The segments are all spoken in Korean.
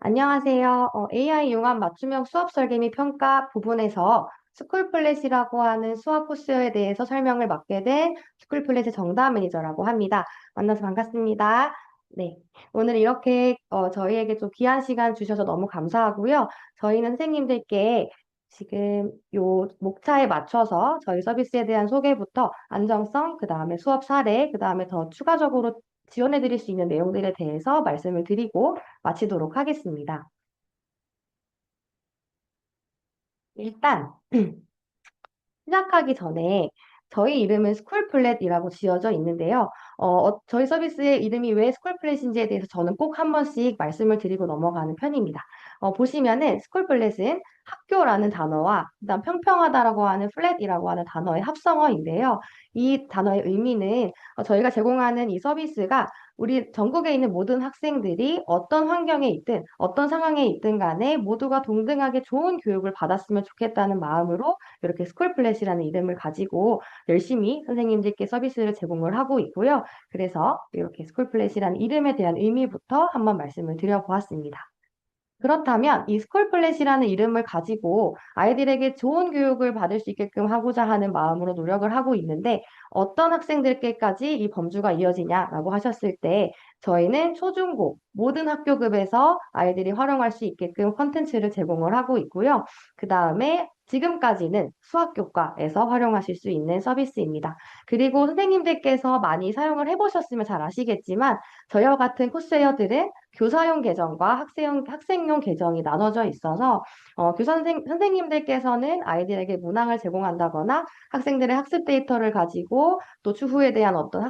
안녕하세요. AI 융합 맞춤형 수업 설계 및 평가 부분에서 스쿨플랫이라고 하는 수업 코스에 대해서 설명을 맡게 된 스쿨플랫의 정다은 매니저라고 합니다. 만나서 반갑습니다. 네. 오늘 이렇게 저희에게 좀 귀한 시간 주셔서 너무 감사하고요. 저희는 선생님들께 지금 요 목차에 맞춰서 저희 서비스에 대한 소개부터 안정성, 그 다음에 수업 사례, 그 다음에 더 추가적으로 지원해 드릴 수 있는 내용들에 대해서 말씀을 드리고 마치도록 하겠습니다. 일단 시작하기 전에 저희 이름은 스쿨플랫이라고 지어져 있는데요. 저희 서비스의 이름이 왜 스쿨플랫인지에 대해서 저는 꼭 한 번씩 말씀을 드리고 넘어가는 편입니다. 보시면은 스쿨플랫은 학교라는 단어와 그다음 평평하다라고 하는 플랫이라고 하는 단어의 합성어인데요. 이 단어의 의미는 저희가 제공하는 이 서비스가 우리 전국에 있는 모든 학생들이 어떤 환경에 있든 어떤 상황에 있든 간에 모두가 동등하게 좋은 교육을 받았으면 좋겠다는 마음으로 이렇게 스쿨플랫이라는 이름을 가지고 열심히 선생님들께 서비스를 제공을 하고 있고요. 그래서 이렇게 스쿨플랫이라는 이름에 대한 의미부터 한번 말씀을 드려보았습니다. 그렇다면 이 스쿨플랫이라는 이름을 가지고 아이들에게 좋은 교육을 받을 수 있게끔 하고자 하는 마음으로 노력을 하고 있는데 어떤 학생들께까지 이 범주가 이어지냐라고 하셨을 때 저희는 초중고 모든 학교급에서 아이들이 활용할 수 있게끔 컨텐츠를 제공을 하고 있고요. 그 다음에 지금까지는 수학교과에서 활용하실 수 있는 서비스입니다. 그리고 선생님들께서 많이 사용을 해보셨으면 잘 아시겠지만 저희와 같은 코스웨어들은 교사용 계정과 학생용 계정이 나눠져 있어서 선생님들께서는 아이들에게 문항을 제공한다거나 학생들의 학습 데이터를 가지고 또 추후에 대한 어떤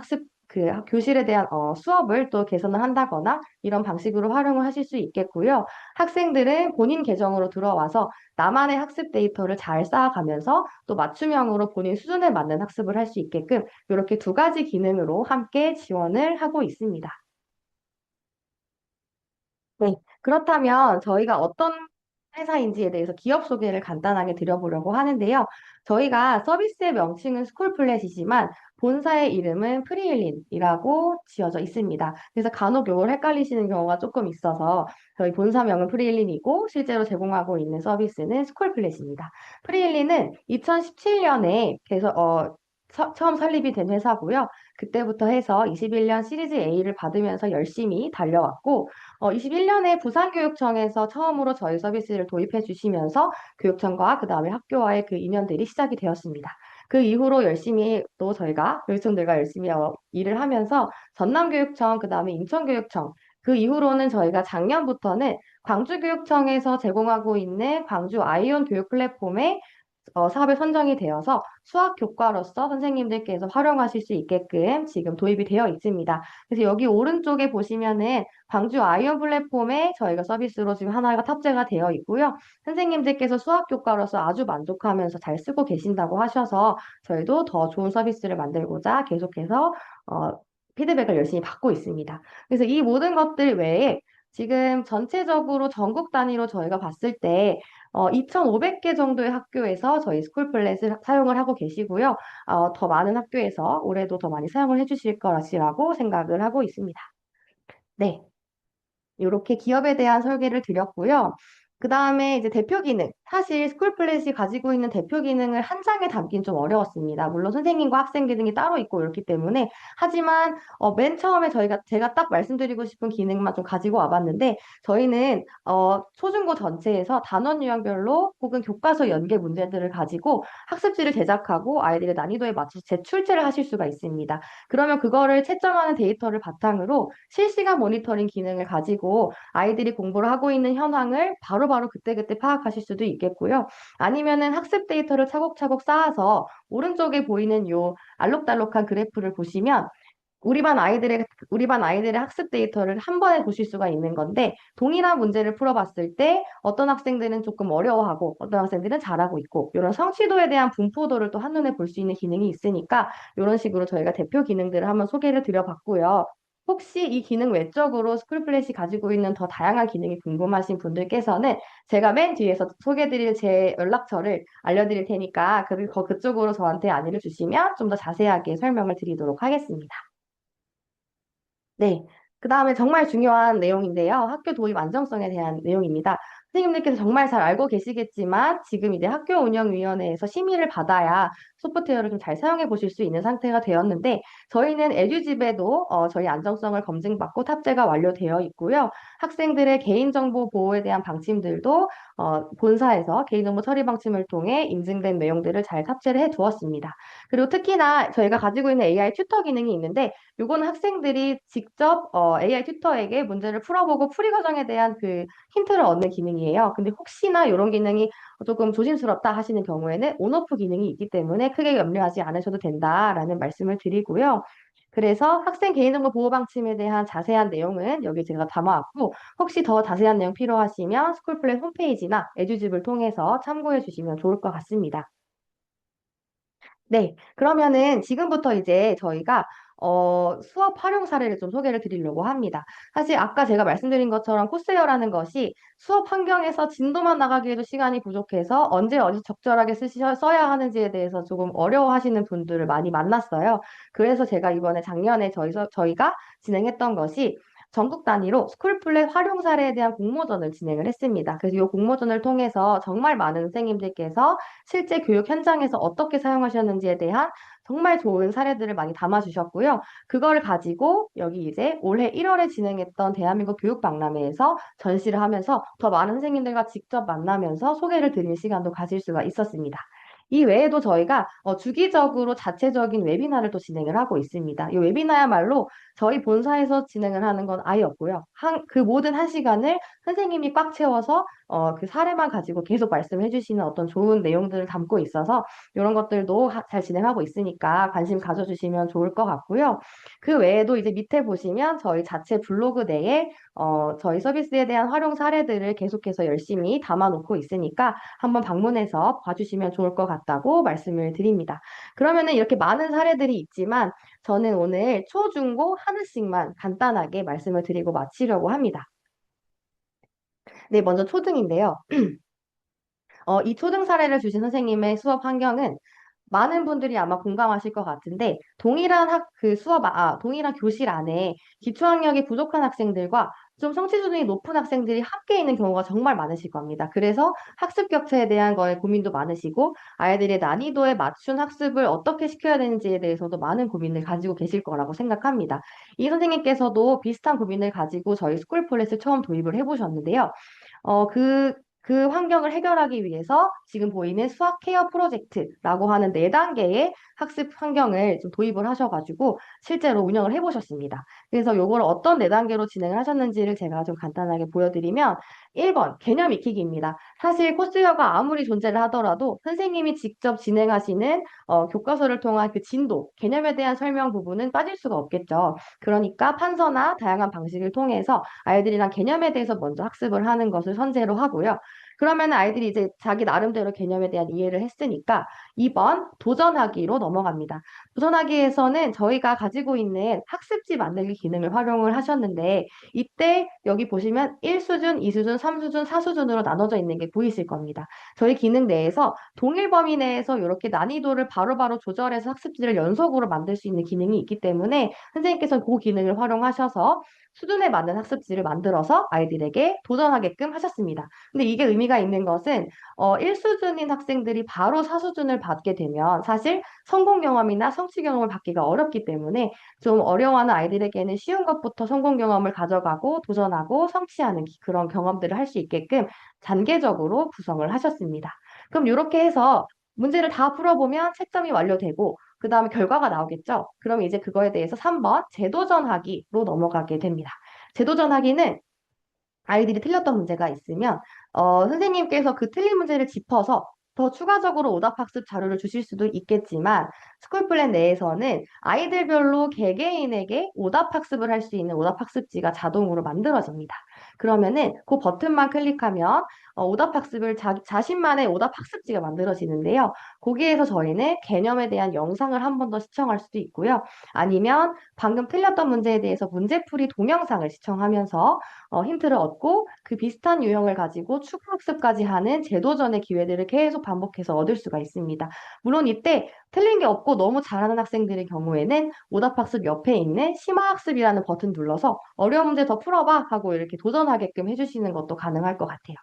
교실에 대한 수업을 또 개선을 한다거나 이런 방식으로 활용을 하실 수 있겠고요. 학생들은 본인 계정으로 들어와서 나만의 학습 데이터를 잘 쌓아가면서 또 맞춤형으로 본인 수준에 맞는 학습을 할 수 있게끔 이렇게 두 가지 기능으로 함께 지원을 하고 있습니다. 네, 그렇다면 저희가 어떤 회사인지에 대해서 기업 소개를 간단하게 드려보려고 하는데요. 저희가 서비스의 명칭은 스쿨플랫이지만 본사의 이름은 프리일린이라고 지어져 있습니다. 그래서 간혹 이걸 헷갈리시는 경우가 조금 있어서 저희 본사명은 프리일린이고 실제로 제공하고 있는 서비스는 스쿨플랫입니다. 프리일린은 2017년에 처음 설립이 된 회사고요. 그때부터 해서 21년 시리즈 A를 받으면서 열심히 달려왔고 21년에 부산교육청에서 처음으로 저희 서비스를 도입해 주시면서 교육청과 그 다음에 학교와의 그 인연들이 시작이 되었습니다. 그 이후로 열심히 또 저희가 교육청들과 열심히 일을 하면서 전남교육청, 그 다음에 인천교육청, 그 이후로는 저희가 작년부터는 광주교육청에서 제공하고 있는 광주 아이온 교육 플랫폼에 사업에 선정이 되어서 수학 교과로서 선생님들께서 활용하실 수 있게끔 지금 도입이 되어 있습니다. 그래서 여기 오른쪽에 보시면은 광주 아이온 플랫폼에 저희가 서비스로 지금 하나가 탑재가 되어 있고요. 선생님들께서 수학 교과로서 아주 만족하면서 잘 쓰고 계신다고 하셔서 저희도 더 좋은 서비스를 만들고자 계속해서 어, 피드백을 열심히 받고 있습니다. 그래서 이 모든 것들 외에 지금 전체적으로 전국 단위로 저희가 봤을 때 2,500개 정도의 학교에서 저희 스쿨플랫을 사용을 하고 계시고요. 더 많은 학교에서 올해도 더 많이 사용을 해주실 것이라고 생각을 하고 있습니다. 네. 이렇게 기업에 대한 설계를 드렸고요. 그 다음에 이제 대표 기능. 사실 스쿨플랫이 가지고 있는 대표 기능을 한 장에 담긴 좀 어려웠습니다. 물론 선생님과 학생 기능이 따로 있고 이렇기 때문에. 하지만 맨 처음에 제가 딱 말씀드리고 싶은 기능만 좀 가지고 와봤는데 저희는 초중고 전체에서 단원 유형별로 혹은 교과서 연계 문제들을 가지고 학습지를 제작하고 아이들의 난이도에 맞춰서 재출제를 하실 수가 있습니다. 그러면 그거를 채점하는 데이터를 바탕으로 실시간 모니터링 기능을 가지고 아이들이 공부를 하고 있는 현황을 바로바로 그때그때 파악하실 수도 있겠고요. 아니면은 학습 데이터를 차곡차곡 쌓아서 오른쪽에 보이는 요 알록달록한 그래프를 보시면 우리 반 아이들의 학습 데이터를 한 번에 보실 수가 있는 건데, 동일한 문제를 풀어봤을 때 어떤 학생들은 조금 어려워하고 어떤 학생들은 잘하고 있고, 이런 성취도에 대한 분포도를 또 한눈에 볼 수 있는 기능이 있으니까, 이런 식으로 저희가 대표 기능들을 한번 소개를 드려봤고요. 혹시 이 기능 외적으로 스쿨플랫이 가지고 있는 더 다양한 기능이 궁금하신 분들께서는 제가 맨 뒤에서 소개드릴 제 연락처를 알려드릴 테니까 그쪽으로 저한테 안내를 주시면 좀 더 자세하게 설명을 드리도록 하겠습니다. 네. 그 다음에 정말 중요한 내용인데요. 학교 도입 안정성에 대한 내용입니다. 선생님들께서 정말 잘 알고 계시겠지만 지금 이제 학교 운영위원회에서 심의를 받아야 소프트웨어를 좀 잘 사용해 보실 수 있는 상태가 되었는데 저희는 에듀집에도 저희 안정성을 검증받고 탑재가 완료되어 있고요. 학생들의 개인정보 보호에 대한 방침들도 본사에서 개인정보 처리 방침을 통해 인증된 내용들을 잘 탑재를 해 두었습니다. 그리고 특히나 저희가 가지고 있는 AI 튜터 기능이 있는데 요거는 학생들이 직접 AI 튜터에게 문제를 풀어보고 풀이 과정에 대한 그 힌트를 얻는 기능이에요. 근데 혹시나 이런 기능이 조금 조심스럽다 하시는 경우에는 온오프 기능이 있기 때문에 크게 염려하지 않으셔도 된다라는 말씀을 드리고요. 그래서 학생 개인정보 보호 방침에 대한 자세한 내용은 여기 제가 담아왔고 혹시 더 자세한 내용 필요하시면 스쿨플랫 홈페이지나 에듀집을 통해서 참고해 주시면 좋을 것 같습니다. 네, 그러면은 지금부터 이제 저희가 수업 활용 사례를 좀 소개를 드리려고 합니다. 사실 아까 제가 말씀드린 것처럼 코스웨어라는 것이 수업 환경에서 진도만 나가기에도 시간이 부족해서 언제 어디 적절하게 써야 하는지에 대해서 조금 어려워하시는 분들을 많이 만났어요. 그래서 제가 이번에 작년에 저희가 진행했던 것이 전국 단위로 스쿨플랫 활용 사례에 대한 공모전을 진행을 했습니다. 그래서 이 공모전을 통해서 정말 많은 선생님들께서 실제 교육 현장에서 어떻게 사용하셨는지에 대한 정말 좋은 사례들을 많이 담아주셨고요. 그걸 가지고 여기 이제 올해 1월에 진행했던 대한민국 교육박람회에서 전시를 하면서 더 많은 선생님들과 직접 만나면서 소개를 드릴 시간도 가질 수가 있었습니다. 이 외에도 저희가 주기적으로 자체적인 웨비나를 또 진행을 하고 있습니다. 이 웨비나야말로 저희 본사에서 진행을 하는 건 아예 없고요. 그 모든 한 시간을 선생님이 꽉 채워서 그 사례만 가지고 계속 말씀해 주시는 어떤 좋은 내용들을 담고 있어서 이런 것들도 잘 진행하고 있으니까 관심 가져주시면 좋을 것 같고요. 그 외에도 이제 밑에 보시면 저희 자체 블로그 내에 저희 서비스에 대한 활용 사례들을 계속해서 열심히 담아놓고 있으니까 한번 방문해서 봐주시면 좋을 것 같다고 말씀을 드립니다. 그러면은 이렇게 많은 사례들이 있지만 저는 오늘 초, 중, 고 하나씩만 간단하게 말씀을 드리고 마치려고 합니다. 네, 먼저 초등인데요. 이 초등 사례를 주신 선생님의 수업 환경은 많은 분들이 아마 공감하실 것 같은데, 동일한 교실 안에 기초학력이 부족한 학생들과 좀 성취 수준이 높은 학생들이 함께 있는 경우가 정말 많으실 겁니다. 그래서 학습 격차에 대한 거에 고민도 많으시고, 아이들의 난이도에 맞춘 학습을 어떻게 시켜야 되는지에 대해서도 많은 고민을 가지고 계실 거라고 생각합니다. 이 선생님께서도 비슷한 고민을 가지고 저희 스쿨폴렛을 처음 도입을 해보셨는데요. 그 환경을 해결하기 위해서 지금 보이는 수학 케어 프로젝트라고 하는 네 단계의 학습 환경을 좀 도입을 하셔가지고 실제로 운영을 해보셨습니다. 그래서 요걸 어떤 네 단계로 진행을 하셨는지를 제가 좀 간단하게 보여드리면 1번 개념 익히기입니다. 사실 코스웨어가 아무리 존재를 하더라도 선생님이 직접 진행하시는 교과서를 통한 그 진도, 개념에 대한 설명 부분은 빠질 수가 없겠죠. 그러니까 판서나 다양한 방식을 통해서 아이들이랑 개념에 대해서 먼저 학습을 하는 것을 선제로 하고요. 그러면 아이들이 이제 자기 나름대로 개념에 대한 이해를 했으니까 2번 도전하기로 넘어갑니다. 도전하기에서는 저희가 가지고 있는 학습지 만들기 기능을 활용을 하셨는데 이때 여기 보시면 1수준, 2수준, 3수준, 4수준으로 나눠져 있는 게 보이실 겁니다. 저희 기능 내에서 동일 범위 내에서 이렇게 난이도를 바로바로 조절해서 학습지를 연속으로 만들 수 있는 기능이 있기 때문에 선생님께서는 그 기능을 활용하셔서 수준에 맞는 학습지를 만들어서 아이들에게 도전하게끔 하셨습니다. 근데 이게 의미가 있는 것은 1수준인 학생들이 바로 4수준을 받게 되면 사실 성공 경험이나 성취 경험을 받기가 어렵기 때문에 좀 어려워하는 아이들에게는 쉬운 것부터 성공 경험을 가져가고 도전하고 성취하는 그런 경험들을 할 수 있게끔 단계적으로 구성을 하셨습니다. 그럼 이렇게 해서 문제를 다 풀어보면 채점이 완료되고 그 다음에 결과가 나오겠죠? 그럼 이제 그거에 대해서 3번 재도전하기로 넘어가게 됩니다. 재도전하기는 아이들이 틀렸던 문제가 있으면 선생님께서 그 틀린 문제를 짚어서 더 추가적으로 오답학습 자료를 주실 수도 있겠지만 스쿨플랜 내에서는 아이들별로 개개인에게 오답학습을 할 수 있는 오답학습지가 자동으로 만들어집니다. 그러면은 그 버튼만 클릭하면 오답학습을 자신만의 오답학습지가 만들어지는데요. 거기에서 저희는 개념에 대한 영상을 한 번 더 시청할 수도 있고요. 아니면 방금 틀렸던 문제에 대해서 문제풀이 동영상을 시청하면서 힌트를 얻고 그 비슷한 유형을 가지고 추가 학습까지 하는 재도전의 기회들을 계속 반복해서 얻을 수가 있습니다. 물론 이때 틀린 게 없고 너무 잘하는 학생들의 경우에는 오답학습 옆에 있는 심화학습이라는 버튼 눌러서 어려운 문제 더 풀어봐 하고 이렇게 도전하게끔 해주시는 것도 가능할 것 같아요.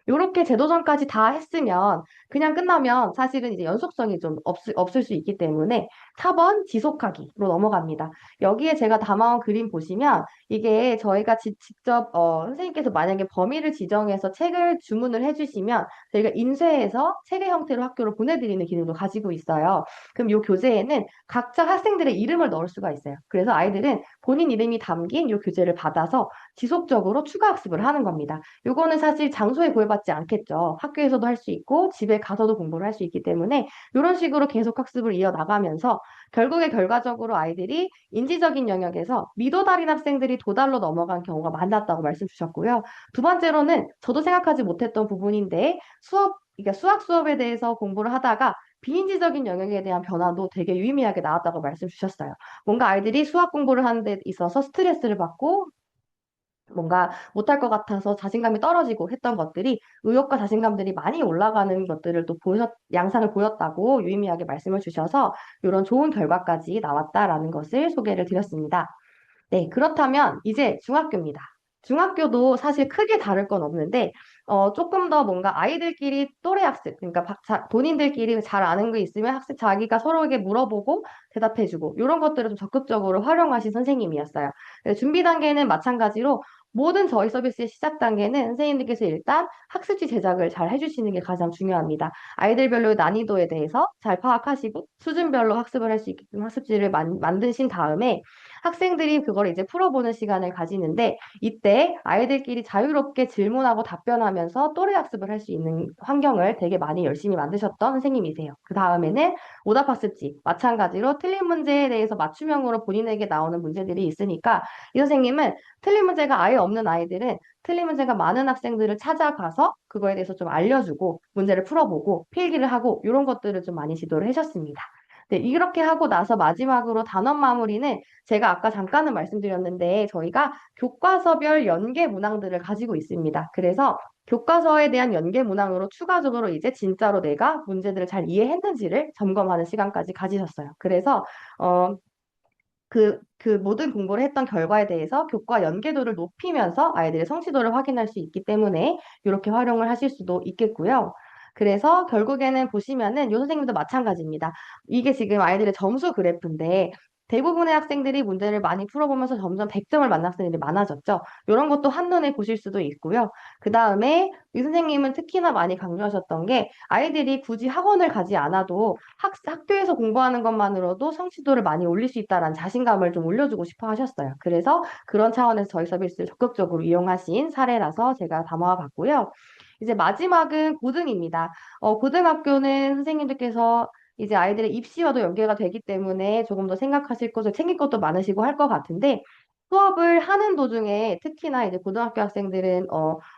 요렇게 제도전까지 다 했으면 그냥 끝나면 사실은 이제 연속성이 좀 없을 수 있기 때문에 4번 지속하기로 넘어갑니다. 여기에 제가 담아온 그림 보시면 이게 저희가 직접 선생님께서 만약에 범위를 지정해서 책을 주문을 해주시면 저희가 인쇄해서 책의 형태로 학교로 보내드리는 기능도 가지고 있어요. 그럼 이 교재에는 각자 학생들의 이름을 넣을 수가 있어요. 그래서 아이들은 본인 이름이 담긴 이 교재를 받아서 지속적으로 추가 학습을 하는 겁니다. 요거는 사실 장소에 구애받지 않겠죠. 학교에서도 할 수 있고 집에 가서도 공부를 할 수 있기 때문에 이런 식으로 계속 학습을 이어나가면서 결국에 결과적으로 아이들이 인지적인 영역에서 미도달인 학생들이 도달로 넘어간 경우가 많았다고 말씀 주셨고요. 두 번째로는 저도 생각하지 못했던 부분인데 그러니까 수학 수업에 대해서 공부를 하다가 비인지적인 영역에 대한 변화도 되게 유의미하게 나왔다고 말씀 주셨어요. 뭔가 아이들이 수학 공부를 하는 데 있어서 스트레스를 받고 뭔가 못할 것 같아서 자신감이 떨어지고 했던 것들이 의욕과 자신감들이 많이 올라가는 것들을 또 양상을 보였다고 유의미하게 말씀을 주셔서 이런 좋은 결과까지 나왔다라는 것을 소개를 드렸습니다. 네, 그렇다면 이제 중학교입니다. 중학교도 사실 크게 다를 건 없는데, 조금 더 뭔가 아이들끼리 또래 학습, 그러니까 본인들끼리 잘 아는 거 있으면 학생 자기가 서로에게 물어보고 대답해주고, 이런 것들을 좀 적극적으로 활용하신 선생님이었어요. 준비 단계는 마찬가지로 모든 저희 서비스의 시작 단계는 선생님들께서 일단 학습지 제작을 잘 해주시는 게 가장 중요합니다. 아이들별로의 난이도에 대해서 잘 파악하시고, 수준별로 학습을 할 수 있게끔 학습지를 만드신 다음에 학생들이 그걸 이제 풀어보는 시간을 가지는데 이때 아이들끼리 자유롭게 질문하고 답변하면서 또래 학습을 할 수 있는 환경을 되게 많이 열심히 만드셨던 선생님이세요. 그 다음에는 오답학습지 마찬가지로 틀린 문제에 대해서 맞춤형으로 본인에게 나오는 문제들이 있으니까 이 선생님은 틀린 문제가 아예 없는 아이들은 틀린 문제가 많은 학생들을 찾아가서 그거에 대해서 좀 알려주고 문제를 풀어보고 필기를 하고 이런 것들을 좀 많이 지도를 하셨습니다. 네, 이렇게 하고 나서 마지막으로 단원 마무리는 제가 아까 잠깐은 말씀드렸는데 저희가 교과서별 연계 문항들을 가지고 있습니다. 그래서 교과서에 대한 연계 문항으로 추가적으로 이제 진짜로 내가 문제들을 잘 이해했는지를 점검하는 시간까지 가지셨어요. 그래서 그 모든 공부를 했던 결과에 대해서 교과 연계도를 높이면서 아이들의 성취도를 확인할 수 있기 때문에 이렇게 활용을 하실 수도 있겠고요. 그래서 결국에는 보시면은 요 선생님도 마찬가지입니다. 이게 지금 아이들의 점수 그래프인데 대부분의 학생들이 문제를 많이 풀어보면서 점점 100점을 맞는 학생들이 많아졌죠. 이런 것도 한눈에 보실 수도 있고요. 그 다음에 이 선생님은 특히나 많이 강조하셨던 게 아이들이 굳이 학원을 가지 않아도 학교에서 공부하는 것만으로도 성취도를 많이 올릴 수 있다라는 자신감을 좀 올려주고 싶어 하셨어요. 그래서 그런 차원에서 저희 서비스를 적극적으로 이용하신 사례라서 제가 담아와 봤고요. 이제 마지막은 고등입니다. 고등학교는 선생님들께서 이제 아이들의 입시와도 연계가 되기 때문에 조금 더 생각하실 것을 챙길 것도 많으시고 할 것 같은데 수업을 하는 도중에 특히나 이제 고등학교 학생들은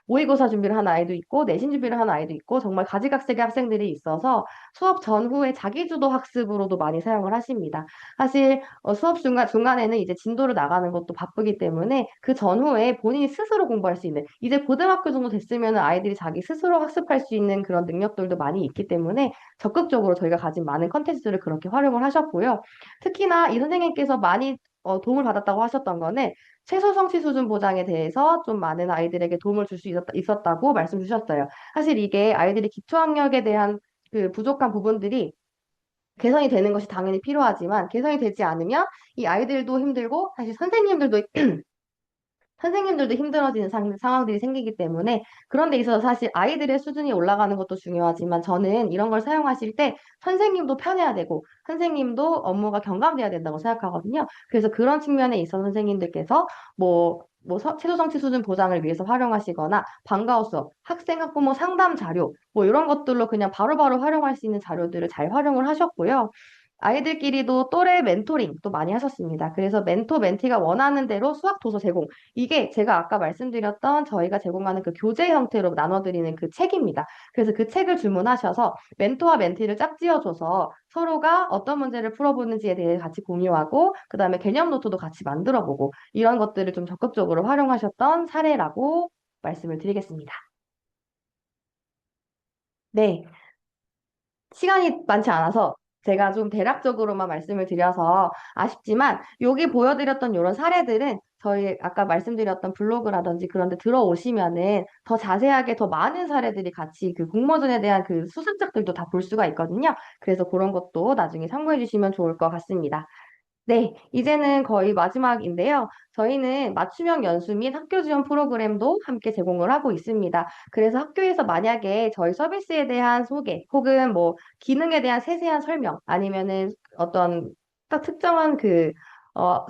모의고사 준비를 하는 아이도 있고 내신 준비를 하는 아이도 있고 정말 가지각색의 학생들이 있어서 수업 전후에 자기주도 학습으로도 많이 사용을 하십니다. 사실 수업 중간에는 이제 진도를 나가는 것도 바쁘기 때문에 그 전후에 본인이 스스로 공부할 수 있는 이제 고등학교 정도 됐으면 아이들이 자기 스스로 학습할 수 있는 그런 능력들도 많이 있기 때문에 적극적으로 저희가 가진 많은 컨텐츠를 그렇게 활용을 하셨고요. 특히나 이 선생님께서 많이 도움을 받았다고 하셨던 거는 최소 성취 수준 보장에 대해서 좀 많은 아이들에게 도움을 줄 수 있었다고 말씀 주셨어요. 사실 이게 아이들이 기초학력에 대한 그 부족한 부분들이 개선이 되는 것이 당연히 필요하지만 개선이 되지 않으면 이 아이들도 힘들고 사실 선생님들도 힘들어지는 상황들이 생기기 때문에 그런 데 있어서 사실 아이들의 수준이 올라가는 것도 중요하지만 저는 이런 걸 사용하실 때 선생님도 편해야 되고 선생님도 업무가 경감돼야 된다고 생각하거든요. 그래서 그런 측면에 있어 선생님들께서 최소 성취 수준 보장을 위해서 활용하시거나 방과후 수업, 학생 학부모 상담 자료 뭐 이런 것들로 그냥 바로바로 활용할 수 있는 자료들을 잘 활용을 하셨고요. 아이들끼리도 또래 멘토링도 많이 하셨습니다. 그래서 멘티가 원하는 대로 수학 도서 제공. 이게 제가 아까 말씀드렸던 저희가 제공하는 그 교재 형태로 나눠드리는 그 책입니다. 그래서 그 책을 주문하셔서 멘토와 멘티를 짝지어줘서 서로가 어떤 문제를 풀어보는지에 대해 같이 공유하고, 그 다음에 개념 노트도 같이 만들어보고, 이런 것들을 좀 적극적으로 활용하셨던 사례라고 말씀을 드리겠습니다. 네. 시간이 많지 않아서 제가 좀 대략적으로만 말씀을 드려서 아쉽지만 여기 보여드렸던 이런 사례들은 저희 아까 말씀드렸던 블로그라든지 그런 데 들어오시면은 더 자세하게 더 많은 사례들이 같이 그 공모전에 대한 그 수습작들도 다 볼 수가 있거든요. 그래서 그런 것도 나중에 참고해 주시면 좋을 것 같습니다. 네, 이제는 거의 마지막인데요. 저희는 맞춤형 연수 및 학교 지원 프로그램도 함께 제공을 하고 있습니다. 그래서 학교에서 만약에 저희 서비스에 대한 소개, 혹은 뭐 기능에 대한 세세한 설명, 아니면은 어떤 딱 특정한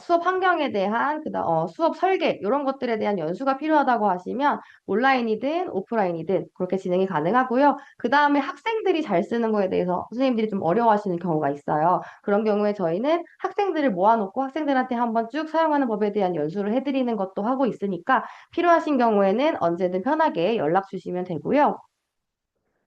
수업 환경에 대한 수업 설계 이런 것들에 대한 연수가 필요하다고 하시면 온라인이든 오프라인이든 그렇게 진행이 가능하고요. 그 다음에 학생들이 잘 쓰는 거에 대해서 선생님들이 좀 어려워하시는 경우가 있어요. 그런 경우에 저희는 학생들을 모아놓고 학생들한테 한번 쭉 사용하는 법에 대한 연수를 해드리는 것도 하고 있으니까 필요하신 경우에는 언제든 편하게 연락 주시면 되고요.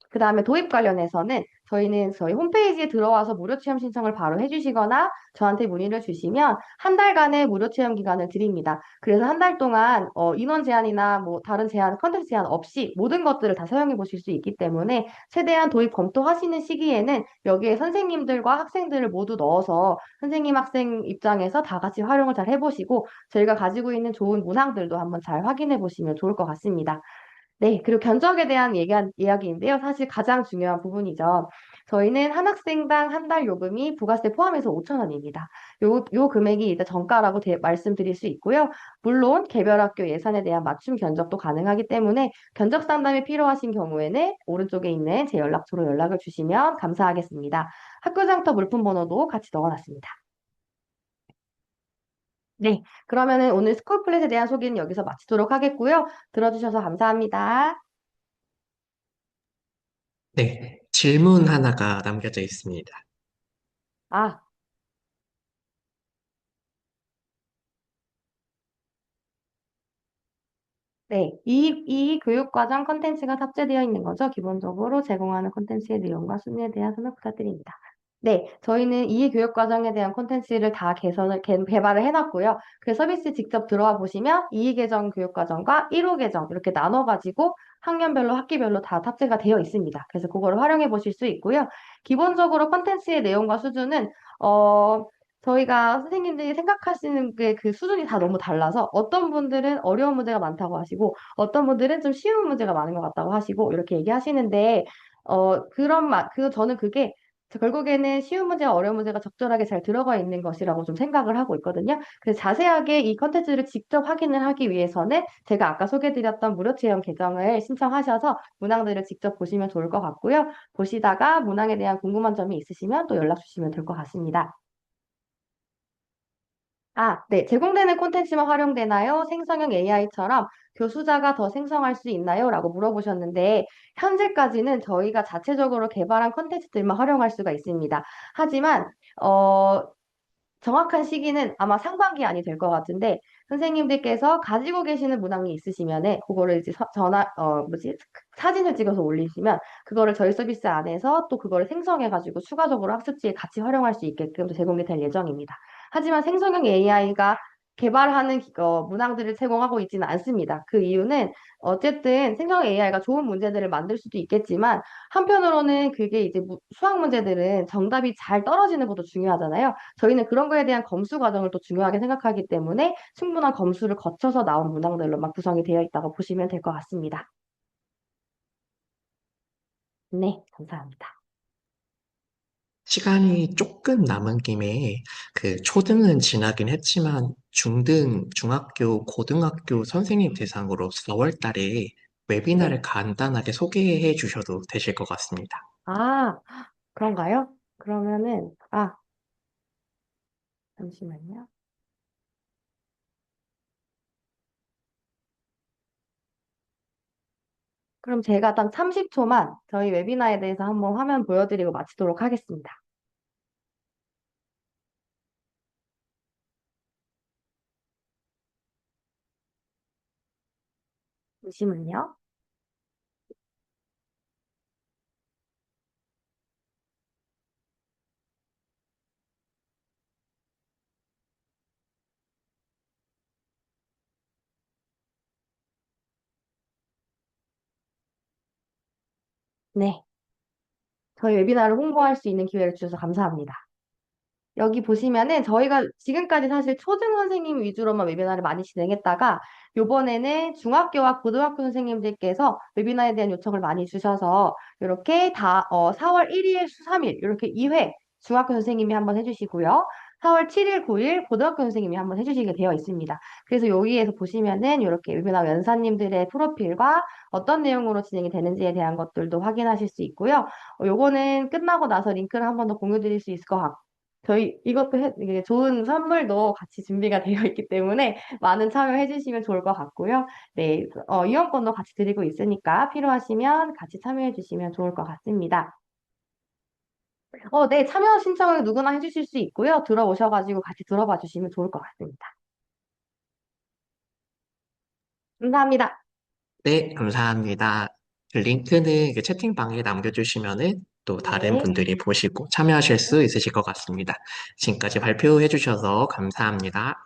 그 다음에 도입 관련해서는 저희는 저희 홈페이지에 들어와서 무료 체험 신청을 바로 해주시거나 저한테 문의를 주시면 한 달간의 무료 체험 기간을 드립니다. 그래서 한 달 동안 인원 제한이나 뭐 다른 제한, 컨텐츠 제한 없이 모든 것들을 다 사용해 보실 수 있기 때문에 최대한 도입 검토하시는 시기에는 여기에 선생님들과 학생들을 모두 넣어서 선생님, 학생 입장에서 다 같이 활용을 잘 해보시고 저희가 가지고 있는 좋은 문항들도 한번 잘 확인해 보시면 좋을 것 같습니다. 네, 그리고 견적에 대한 이야기인데요. 사실 가장 중요한 부분이죠. 저희는 한 학생당 한 달 요금이 부가세 포함해서 5천 원입니다. 요 금액이 일단 정가라고 말씀드릴 수 있고요. 물론 개별 학교 예산에 대한 맞춤 견적도 가능하기 때문에 견적 상담이 필요하신 경우에는 오른쪽에 있는 제 연락처로 연락을 주시면 감사하겠습니다. 학교장터 물품 번호도 같이 넣어놨습니다. 네, 그러면은 오늘 스쿨플랫에 대한 소개는 여기서 마치도록 하겠고요. 들어주셔서 감사합니다. 네, 질문 하나가 남겨져 있습니다. 아, 네. 이 교육과정 컨텐츠가 탑재되어 있는 거죠. 기본적으로 제공하는 컨텐츠의 내용과 순위에 대한 설명 부탁드립니다. 네. 저희는 이 교육과정에 대한 컨텐츠를 다 개발을 해놨고요. 그 서비스 직접 들어와 보시면 2기 계정 교육과정과 1호 계정 이렇게 나눠가지고 학년별로 학기별로 다 탑재가 되어 있습니다. 그래서 그거를 활용해 보실 수 있고요. 기본적으로 컨텐츠의 내용과 수준은, 어, 저희가 선생님들이 생각하시는 게 그 수준이 다 너무 달라서 어떤 분들은 어려운 문제가 많다고 하시고 어떤 분들은 좀 쉬운 문제가 많은 것 같다고 하시고 이렇게 얘기하시는데 저는 그게 결국에는 쉬운 문제와 어려운 문제가 적절하게 잘 들어가 있는 것이라고 좀 생각을 하고 있거든요. 그래서 자세하게 이 컨텐츠를 직접 확인을 하기 위해서는 제가 아까 소개드렸던 무료 체험 계정을 신청하셔서 문항들을 직접 보시면 좋을 것 같고요. 보시다가 문항에 대한 궁금한 점이 있으시면 또 연락 주시면 될 것 같습니다. 아, 네. 제공되는 콘텐츠만 활용되나요? 생성형 AI처럼 교수자가 더 생성할 수 있나요? 라고 물어보셨는데, 현재까지는 저희가 자체적으로 개발한 콘텐츠들만 활용할 수가 있습니다. 하지만, 어, 정확한 시기는 아마 상반기 안이 될 것 같은데, 선생님들께서 가지고 계시는 문항이 있으시면은, 그거를 이제 사진을 찍어서 올리시면, 그거를 저희 서비스 안에서 또 그거를 생성해가지고 추가적으로 학습지에 같이 활용할 수 있게끔 제공이 될 예정입니다. 하지만 생성형 AI가 개발하는 문항들을 제공하고 있지는 않습니다. 그 이유는 어쨌든 생성형 AI가 좋은 문제들을 만들 수도 있겠지만 한편으로는 그게 이제 수학 문제들은 정답이 잘 떨어지는 것도 중요하잖아요. 저희는 그런 거에 대한 검수 과정을 또 중요하게 생각하기 때문에 충분한 검수를 거쳐서 나온 문항들로만 구성이 되어 있다고 보시면 될 것 같습니다. 네, 감사합니다. 시간이 조금 남은 김에 그 초등은 지나긴 했지만 중등, 중학교, 고등학교 선생님 대상으로 4월 달에 웨비나를 네. 간단하게 소개해 주셔도 되실 것 같습니다. 아, 그런가요? 그러면은, 잠시만요. 그럼 제가 딱 30초만 저희 웨비나에 대해서 한번 화면 보여드리고 마치도록 하겠습니다. 잠시만요. 네. 저희 웨비나를 홍보할 수 있는 기회를 주셔서 감사합니다. 여기 보시면은 저희가 지금까지 사실 초등 선생님 위주로만 웨비나를 많이 진행했다가 요번에는 중학교와 고등학교 선생님들께서 웨비나에 대한 요청을 많이 주셔서 이렇게 4월 1일, 수 3일 이렇게 2회 중학교 선생님이 한번 해주시고요. 4월 7일, 9일 고등학교 선생님이 한번 해주시게 되어 있습니다. 그래서 여기에서 보시면은 이렇게 웨비나 연사님들의 프로필과 어떤 내용으로 진행이 되는지에 대한 것들도 확인하실 수 있고요. 요거는 끝나고 나서 링크를 한번 더 공유 드릴 수 있을 것 같고 저희 이것도 이게 좋은 선물도 같이 준비가 되어 있기 때문에 많은 참여해 주시면 좋을 것 같고요. 네, 이용권도 같이 드리고 있으니까 필요하시면 같이 참여해 주시면 좋을 것 같습니다. 네, 참여 신청을 누구나 해주실 수 있고요. 들어오셔가지고 같이 들어봐 주시면 좋을 것 같습니다. 감사합니다. 네, 감사합니다. 그 링크는 그 채팅방에 남겨주시면은 또 다른 네. 분들이 보시고 참여하실 수 있으실 것 같습니다. 지금까지 발표해 주셔서 감사합니다.